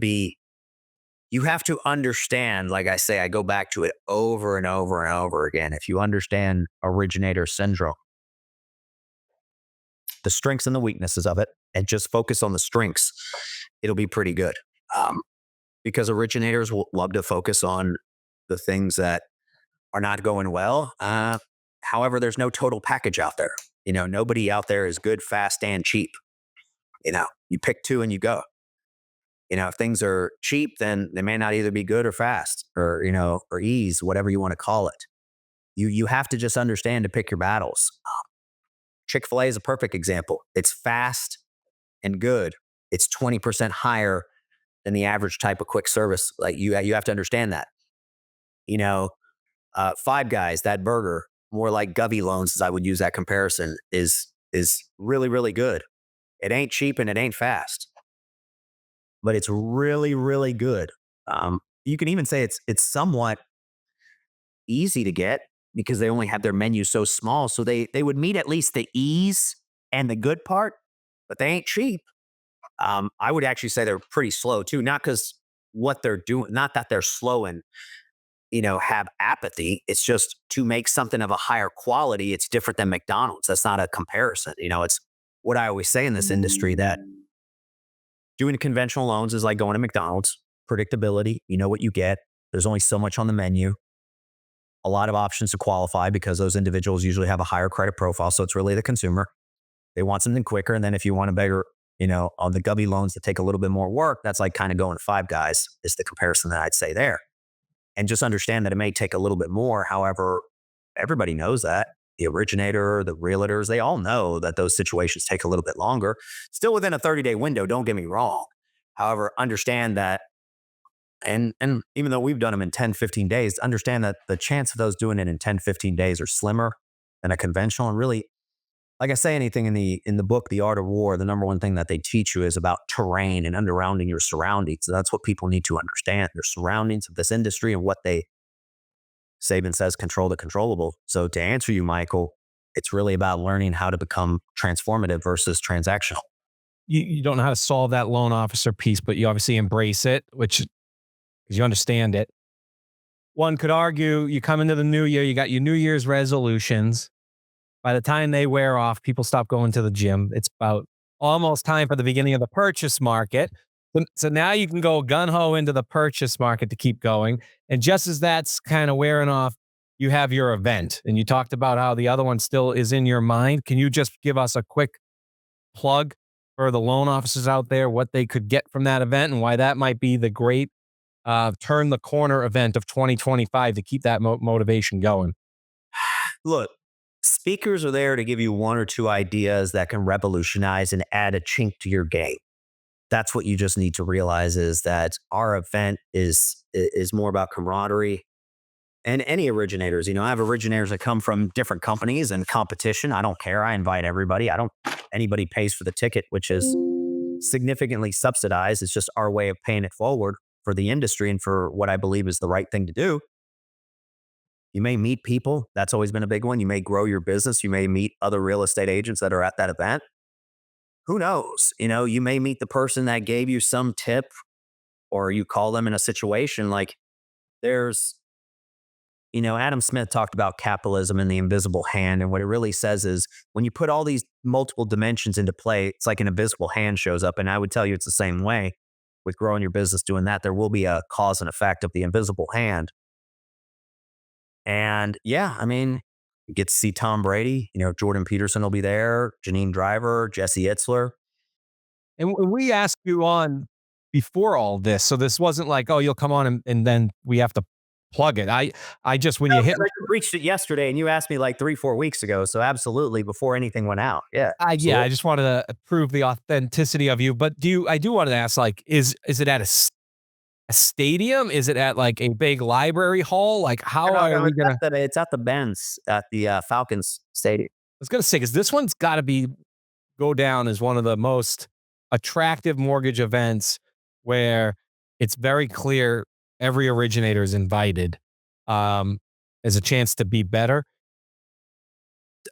S3: understand, like I say, I go back to it over and over and over again. If you understand originator syndrome, the strengths and the weaknesses of it, and just focus on the strengths, it'll be pretty good. Because originators will love to focus on the things that are not going well. However, there's no total package out there. Nobody out there is good, fast, and cheap. You pick 2 and you go. If things are cheap, then they may not either be good or fast or, or ease, whatever you want to call it. You have to just understand to pick your battles. Chick-fil-A is a perfect example. It's fast and good. It's 20% higher than the average type of quick service. Like you have to understand that. Five Guys, that burger, more like Govy loans, as I would use that comparison, is really, really good. It ain't cheap and it ain't fast, but it's really, really good. You can even say it's somewhat easy to get. because they only have their menu so small. So they would meet at least the ease and the good part, but they ain't cheap. I would actually say they're pretty slow too, not because what they're doing, not that they're slow and have apathy. It's just to make something of a higher quality. It's different than McDonald's. That's not a comparison. It's what I always say in this industry that doing conventional loans is like going to McDonald's. Predictability, you know what you get. There's only so much on the menu. A lot of options to qualify because those individuals usually have a higher credit profile. So it's really the consumer. They want something quicker. And then if you want a bigger, on the gubby loans that take a little bit more work, that's like kind of going to Five Guys is the comparison that I'd say there. And just understand that it may take a little bit more. However, everybody knows that. The originator, the realtors, they all know that those situations take a little bit longer. Still within a 30-day window, don't get me wrong. However, understand that, and even though we've done them in 10, 15 days, understand that the chance of those doing it in 10, 15 days are slimmer than a conventional. And really, like I say, anything in the book, The Art of War, the number one thing that they teach you is about terrain and underrounding your surroundings. So that's what people need to understand. Their surroundings of this industry and what Saban says, control the controllable. So to answer you, Michael, it's really about learning how to become transformative versus transactional.
S1: You don't know how to solve that loan officer piece, but you obviously embrace it, which because you understand it. One could argue you come into the new year, you got your New Year's resolutions. By the time they wear off, people stop going to the gym. It's about almost time for the beginning of the purchase market. So now you can go gun ho into the purchase market to keep going. And just as that's kind of wearing off, you have your event. And you talked about how the other one still is in your mind. Can you just give us a quick plug for the loan officers out there, what they could get from that event and why that might be the great turn the corner event of 2025 to keep that motivation going?
S3: Look, speakers are there to give you one or two ideas that can revolutionize and add a chink to your game. That's what you just need to realize is that our event is more about camaraderie and any originators. I have originators that come from different companies and competition. I don't care. I invite everybody. Anybody pays for the ticket, which is significantly subsidized. It's just our way of paying it forward for the industry and for what I believe is the right thing to do. You may meet people. That's always been a big one. You may grow your business. You may meet other real estate agents that are at that event. Who knows? You may meet the person that gave you some tip or you call them in a situation like there's, Adam Smith talked about capitalism and the invisible hand. And what it really says is when you put all these multiple dimensions into play, it's like an invisible hand shows up. And I would tell you it's the same way with growing your business doing that. There will be a cause and effect of the invisible hand. And yeah, you get to see Tom Brady, Jordan Peterson will be there, Janine Driver, Jesse Itzler.
S1: And we asked you on before all this, so this wasn't like, oh, you'll come on and then we have to plug it. I just when
S3: No,
S1: you hit,
S3: 'cause I reached it yesterday and you asked me like 3, 4 weeks ago. So absolutely before anything went out. Yeah.
S1: yeah,
S3: Absolutely.
S1: I just wanted to prove the authenticity of you. But I do want to ask, like, is it at a stadium? Is it at like a big library hall? Like, how
S3: No,
S1: are
S3: no,
S1: we gonna?
S3: it's at the Benz at the Falcons Stadium.
S1: I was gonna say because this one's got to go down as one of the most attractive mortgage events where it's very clear every originator is invited um, as a chance to be better.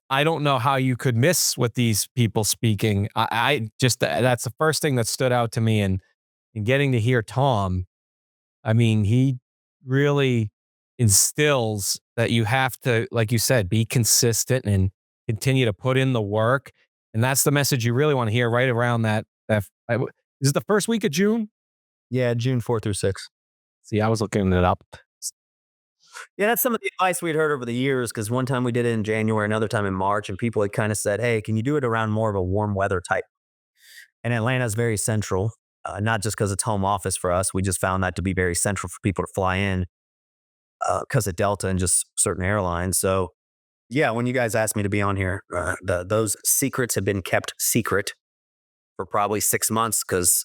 S1: I don't know how you could miss with these people speaking. I just that's the first thing that stood out to me, and getting to hear Tom. I mean, he really instills that you have to, like you said, be consistent and continue to put in the work. And that's the message you really want to hear right around is it the first week of June?
S3: Yeah, June 4th through 6th.
S1: See, I was looking it up.
S3: Yeah, that's some of the advice we'd heard over the years because one time we did it in January, another time in March, and people had kind of said, hey, can you do it around more of a warm weather type? And Atlanta's very central, not just because it's home office for us. We just found that to be very central for people to fly in because of Delta and just certain airlines. So, yeah, when you guys asked me to be on here, those secrets have been kept secret for probably 6 months because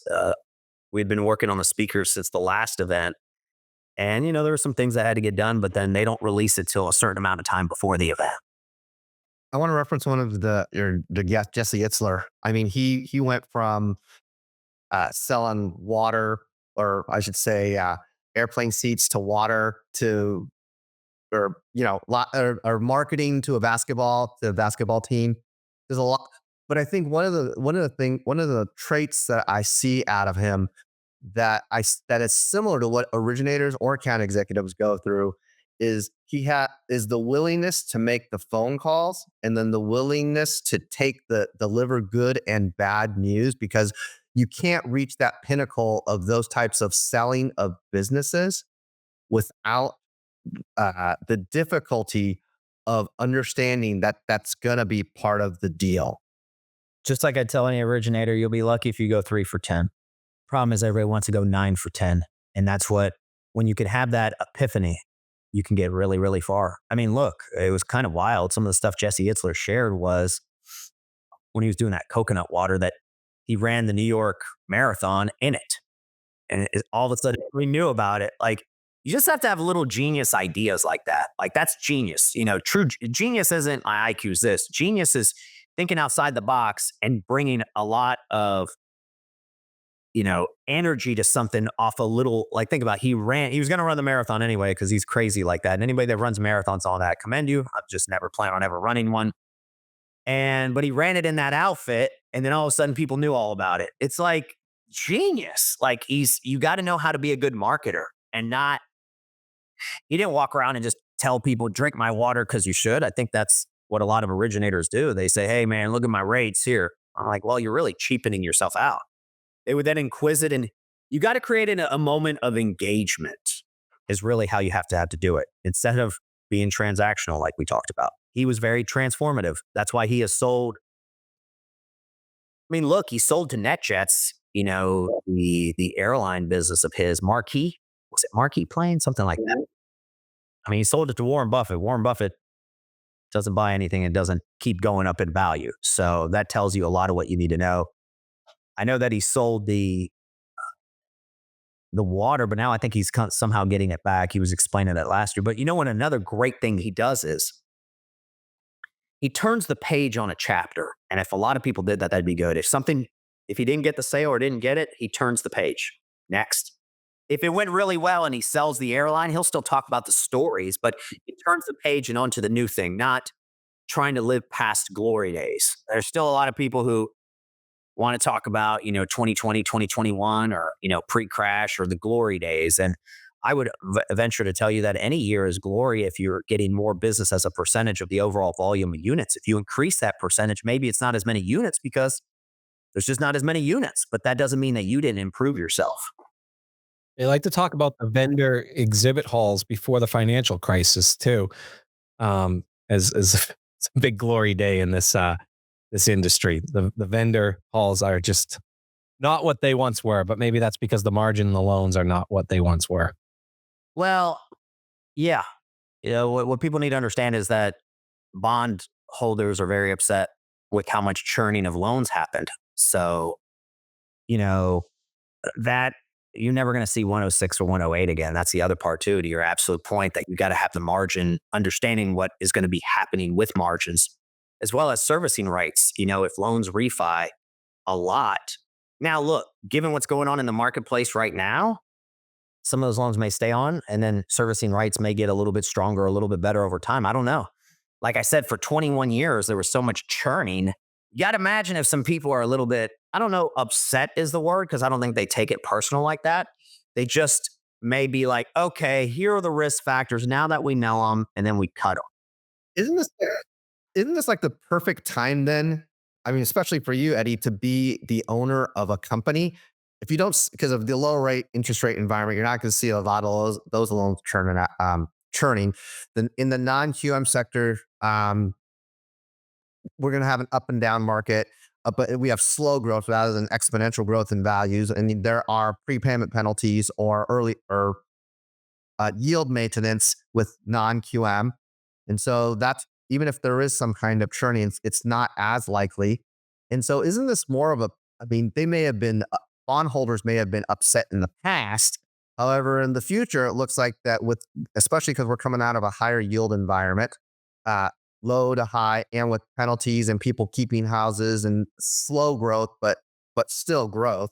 S3: we'd been working on the speakers since the last event. And, there were some things that had to get done, but then they don't release it till a certain amount of time before the event.
S2: I want to reference one of the guest, Jesse Itzler. I mean, he went from selling water, or I should say, airplane seats to water to or or marketing to a basketball team. There's a lot, but I think one of the traits that I see out of him that is similar to what originators or account executives go through is is the willingness to make the phone calls, and then the willingness to deliver good and bad news, because you can't reach that pinnacle of those types of selling of businesses without the difficulty of understanding that that's going to be part of the deal.
S3: Just like I tell any originator, you'll be lucky if you go 3 for 10. Problem is, everybody wants to go 9 for 10. And that's when you can have that epiphany, you can get really, really far. I mean, look, it was kind of wild. Some of the stuff Jesse Itzler shared was when he was doing that coconut water, that he ran the New York Marathon in it. And all of a sudden we knew about it. Like, you just have to have little genius ideas like that. Like, that's genius. True genius isn't my IQ's this. Genius is thinking outside the box and bringing a lot of energy to something off a little. Like, think about, he was going to run the marathon anyway because he's crazy like that. And anybody that runs marathons, all that, commend you. I've just never planned on ever running one. But he ran it in that outfit, and then all of a sudden people knew all about it. It's like genius. Like, you got to know how to be a good marketer, and he didn't walk around and just tell people, drink my water because you should. I think that's what a lot of originators do. They say, hey man, look at my rates here. I'm like, well, you're really cheapening yourself out. They would then inquisit, and you got to create a moment of engagement is really how you have to do it, instead of being transactional like we talked about. He was very transformative. That's why he has sold. I mean, look, he sold to NetJets, the airline business of his, Marquis. Was it Marquis Plane? Something like that. I mean, he sold it to Warren Buffett. Warren Buffett doesn't buy anything and doesn't keep going up in value. So that tells you a lot of what you need to know. I know that he sold the water, but now I think he's somehow getting it back. He was explaining that last year. But what another great thing he does is he turns the page on a chapter. And if a lot of people did that, that'd be good. If he didn't get the sale or didn't get it, he turns the page. Next. If it went really well and he sells the airline, he'll still talk about the stories, but he turns the page and onto the new thing, not trying to live past glory days. There's still a lot of people who want to talk about, 2020, 2021, or, pre-crash or the glory days. And I would venture to tell you that any year is glory if you're getting more business as a percentage of the overall volume of units. If you increase that percentage, maybe it's not as many units because there's just not as many units, but that doesn't mean that you didn't improve yourself.
S1: They like to talk about the vendor exhibit halls before the financial crisis too, as it's a big glory day in this industry. The vendor halls are just not what they once were, but maybe that's because the margin in the loans are not what they once were.
S3: Well, yeah. What people need to understand is that bond holders are very upset with how much churning of loans happened. So, that you're never going to see 106 or 108 again. That's the other part too, to your absolute point, that you got to have the margin, understanding what is going to be happening with margins, as well as servicing rights. If loans refi a lot. Now, look, given what's going on in the marketplace right now, some of those loans may stay on, and then servicing rights may get a little bit stronger, a little bit better over time. I don't know. Like I said, for 21 years, there was so much churning. You got to imagine if some people are a little bit, I don't know, upset is the word, because I don't think they take it personal like that. They just may be like, okay, here are the risk factors now that we know them, and then we cut them.
S2: Isn't this like the perfect time then? I mean, especially for you, Eddie, to be the owner of a company. If you don't, because of the low rate interest rate environment, you're not going to see a lot of those loans churning. Then in the non-QM sector, we're going to have an up and down market, but we have slow growth rather than exponential growth in values. And there are prepayment penalties or early or yield maintenance with non-QM. And so that's, even if there is some kind of churning, it's not as likely. And so isn't this more of I mean, they may have been, bondholders may have been upset in the past. However, in the future, it looks like that especially because we're coming out of a higher yield environment, low to high, and with penalties and people keeping houses and slow growth, but still growth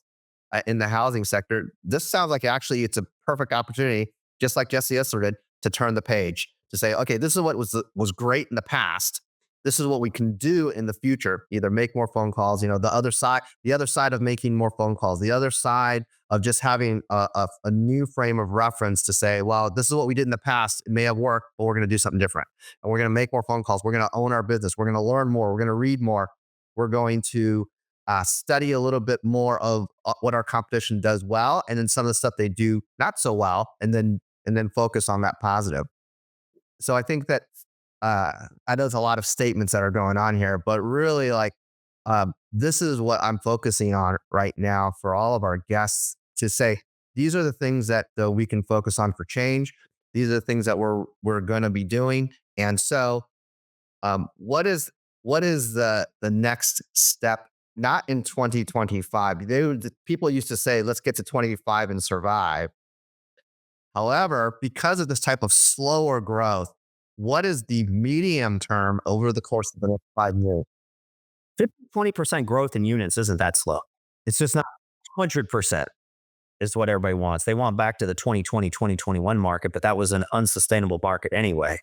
S2: in the housing sector. This sounds like actually it's a perfect opportunity, just like Jesse Itzler did, to turn the page, to say, okay, this is what was great in the past. This is what we can do in the future. Either make more phone calls, the other side of making more phone calls, the other side of just having a new frame of reference to say, well, this is what we did in the past. It may have worked, but we're going to do something different. And we're going to make more phone calls. We're going to own our business. We're going to learn more. We're going to read more. We're going to study a little bit more of what our competition does well, and then some of the stuff they do not so well, and then focus on that positive. So I think that I know there's a lot of statements that are going on here, but really, like, this is what I'm focusing on right now for all of our guests to say, these are the things that we can focus on for change. These are the things that we're going to be doing. And so, what is the next step? Not in 2025. People used to say, let's get to 25 and survive. However, because of this type of slower growth, what is the medium term over the course of the next 5 years?
S3: 20% growth in units isn't that slow. It's just not 100% is what everybody wants. They want back to the 2020, 2021 market, but that was an unsustainable market anyway.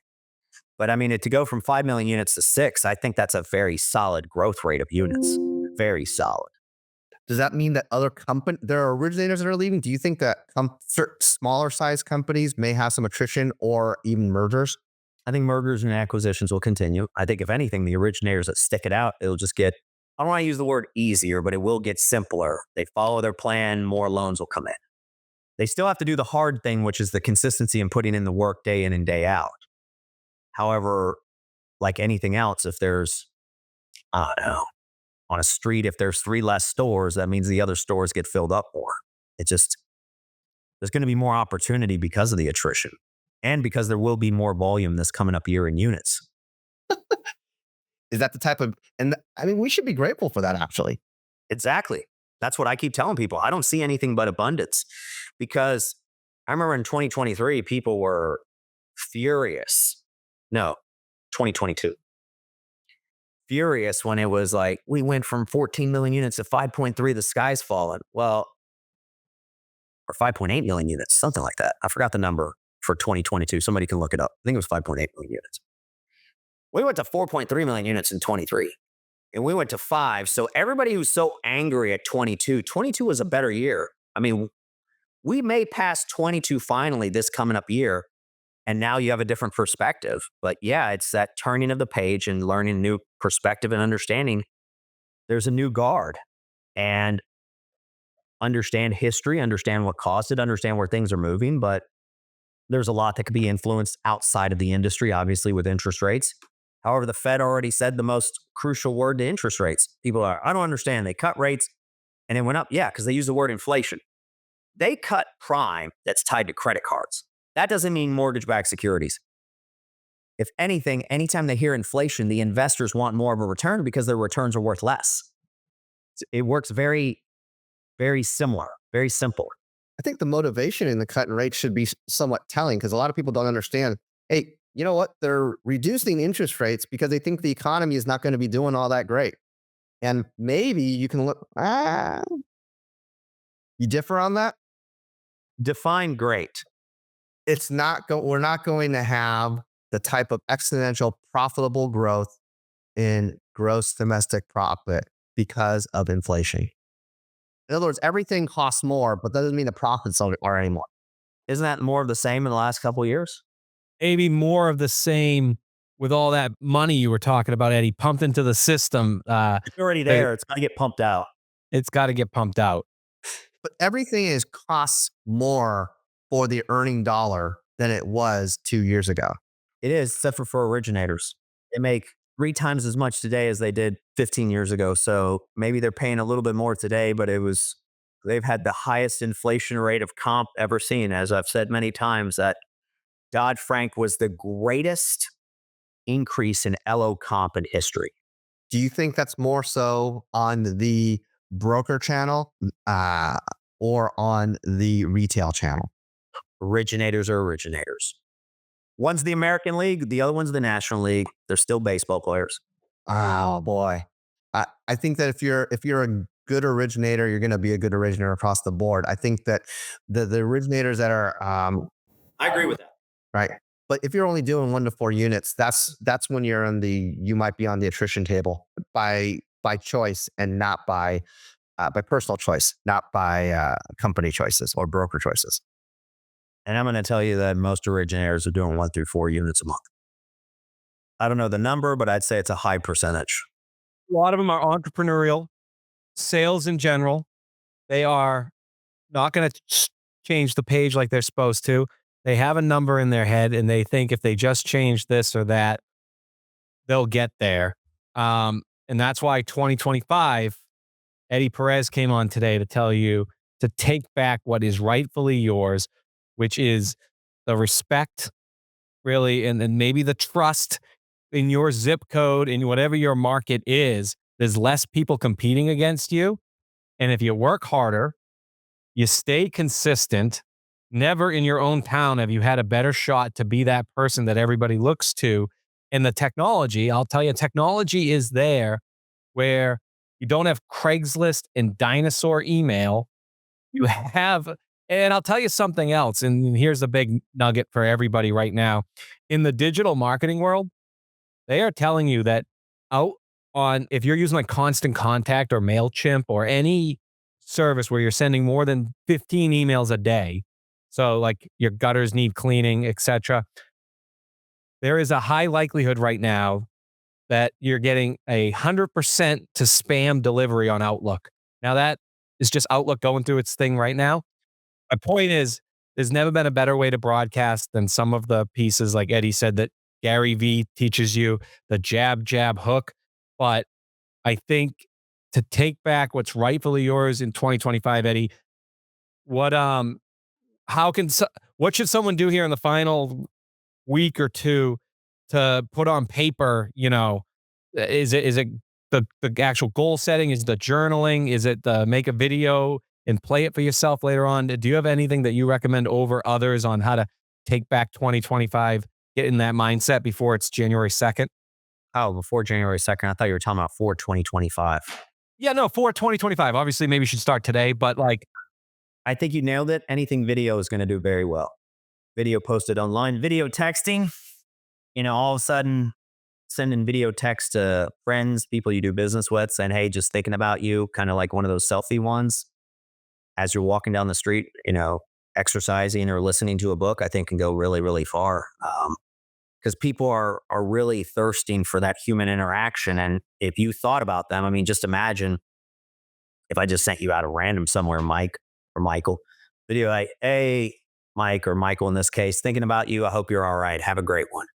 S3: But I mean, to go from 5 million units to 6, I think that's a very solid growth rate of units. Very solid.
S2: Does that mean that there are originators that are leaving? Do you think that smaller size companies may have some attrition or even mergers?
S3: I think mergers and acquisitions will continue. I think if anything, the originators that stick it out, it'll just get, I don't want to use the word easier, but it will get simpler. They follow their plan, more loans will come in. They still have to do the hard thing, which is the consistency and putting in the work day in and day out. However, like anything else, if there's, I don't know, on a street, if there's 3 less stores, that means the other stores get filled up more. There's going to be more opportunity because of the attrition and because there will be more volume this coming up year in units.
S2: Is that the type of, and I mean, we should be grateful for that, actually.
S3: Exactly. That's what I keep telling people. I don't see anything but abundance, because I remember in 2023, people were furious. No, 2022. Furious when it was like, we went from 14 million units to 5.3, the sky's fallen. Well, or 5.8 million units, something like that. I forgot the number for 2022. Somebody can look it up. I think it was 5.8 million units. We went to 4.3 million units in 23, and we went to 5. So everybody who's so angry at 22 was a better year. I mean, we may pass 22 finally this coming up year, and now you have a different perspective. But yeah, it's that turning of the page and learning new perspective and understanding. There's a new guard, and understand history, understand what caused it, understand where things are moving. But there's a lot that could be influenced outside of the industry, obviously, with interest rates. However, the Fed already said the most crucial word to interest rates. People are, I don't understand. They cut rates and it went up. Yeah, because they use the word inflation. They cut prime that's tied to credit cards. That doesn't mean mortgage-backed securities. If anything, anytime they hear inflation, the investors want more of a return because their returns are worth less. It works very, very similar, very simple.
S2: I think the motivation in the cut in rates should be somewhat telling, because a lot of people don't understand, hey, you know what? They're reducing interest rates because they think the economy is not going to be doing all that great. And maybe you can look, you differ on that?
S3: Define great.
S2: We're not going to have the type of exponential profitable growth in gross domestic profit because of inflation. In other words, everything costs more, but that doesn't mean the profits are anymore.
S3: Isn't that more of the same in the last couple of years?
S1: Maybe more of the same with all that money you were talking about, Eddie, pumped into the system.
S3: It's already there. It's got to get pumped out.
S1: It's got to get pumped out.
S2: But everything costs more for the earning dollar than it was 2 years ago.
S3: It is, except for originators. They make 3 times as much today as they did 15 years ago. So maybe they're paying a little bit more today, but they've had the highest inflation rate of comp ever seen. As I've said many times, that Dodd-Frank was the greatest increase in LO comp in history.
S2: Do you think that's more so on the broker channel or on the retail channel?
S3: Originators are originators. One's the American League, the other one's the National League. They're still baseball players.
S2: Oh boy. I think that if you're a good originator, you're going to be a good originator across the board. I think that the originators that are
S3: I agree with that.
S2: right. But if you're only doing 1 to 4 units, that's when you might be on the attrition table by choice and not by personal choice, not by company choices or broker choices.
S3: And I'm going to tell you that most originators are doing 1 through 4 units a month. I don't know the number, but I'd say it's a high percentage.
S1: A lot of them are entrepreneurial, sales in general. They are not going to change the page like they're supposed to. They have a number in their head and they think if they just change this or that, they'll get there. And that's why 2025, Eddy Perez came on today to tell you to take back what is rightfully yours, which is the respect, really, and maybe the trust in your zip code, in whatever your market is. There's less people competing against you. And if you work harder, you stay consistent. Never in your own town have you had a better shot to be that person that everybody looks to. And the technology, I'll tell you, technology is there where you don't have Craigslist and dinosaur email. You have, and I'll tell you something else. And here's a big nugget for everybody right now. In the digital marketing world, they are telling you that out on, if you're using like Constant Contact or MailChimp or any service where you're sending more than 15 emails a day, so like your gutters need cleaning, etc., there is a high likelihood right now that you're getting 100% to spam delivery on Outlook. Now that is just Outlook going through its thing right now. My point is, there's never been a better way to broadcast than some of the pieces, like Eddy said, that Gary Vee teaches you, the jab, jab, hook. But I think to take back what's rightfully yours in 2025, Eddy, what how can what should someone do here in the final week or two to put on paper? Is it the actual goal setting? Is it the journaling? Is it the make a video and play it for yourself later on? Do you have anything that you recommend over others on how to take back 2025, get in that mindset before it's January 2nd?
S3: Oh, before January 2nd, I thought you were talking about for 2025.
S1: Yeah, no, for 2025. Obviously, maybe you should start today, but like,
S3: I think you nailed it. Anything video is going to do very well. Video posted online, video texting, all of a sudden sending video text to friends, people you do business with, saying, hey, just thinking about you, kind of like one of those selfie ones as you're walking down the street, exercising or listening to a book, I think can go really, really far. Because people are really thirsting for that human interaction. And if you thought about them, I mean, just imagine if I just sent you out a random somewhere, Mike or Michael, video like, hey, Mike or Michael in this case, thinking about you. I hope you're all right. Have a great one.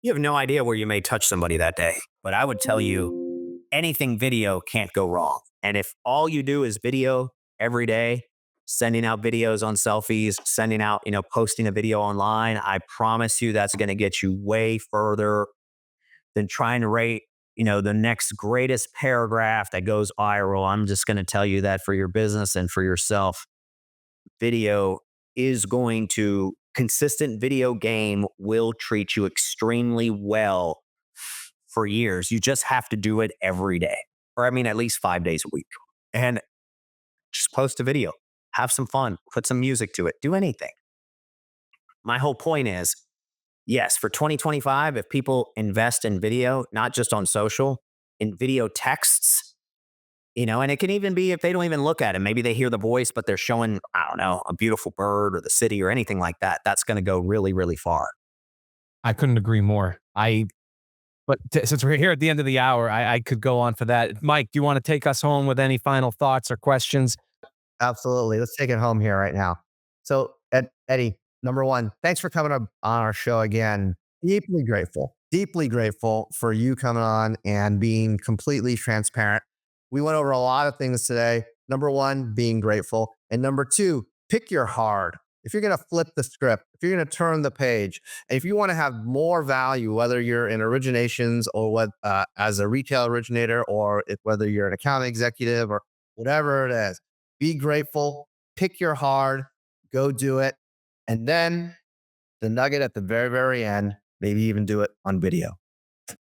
S3: You have no idea where you may touch somebody that day. But I would tell you, anything video can't go wrong. And if all you do is video every day, sending out videos on selfies, sending out, posting a video online, I promise you that's going to get you way further than trying to rate, the next greatest paragraph that goes viral. I'm just going to tell you that for your business and for yourself, video is going to, consistent video game will treat you extremely well for years. You just have to do it every day, or at least 5 days a week. And just post a video, have some fun, put some music to it, do anything. My whole point is, yes, for 2025, if people invest in video, not just on social, in video texts, and it can even be if they don't even look at it. Maybe they hear the voice, but they're showing, I don't know, a beautiful bird or the city or anything like that. That's going to go really, really far.
S1: I couldn't agree more. Since we're here at the end of the hour, I could go on for that. Mike, do you want to take us home with any final thoughts or questions?
S2: Absolutely. Let's take it home here right now. So, Eddy, number one, thanks for coming up on our show again. Deeply grateful for you coming on and being completely transparent. We went over a lot of things today. Number one, being grateful. And number two, pick your hard. If you're going to flip the script, if you're going to turn the page, and if you want to have more value, whether you're in originations or what as a retail originator, or whether you're an account executive or whatever it is, be grateful, pick your hard, go do it. And then the nugget at the very, very end, maybe even do it on video.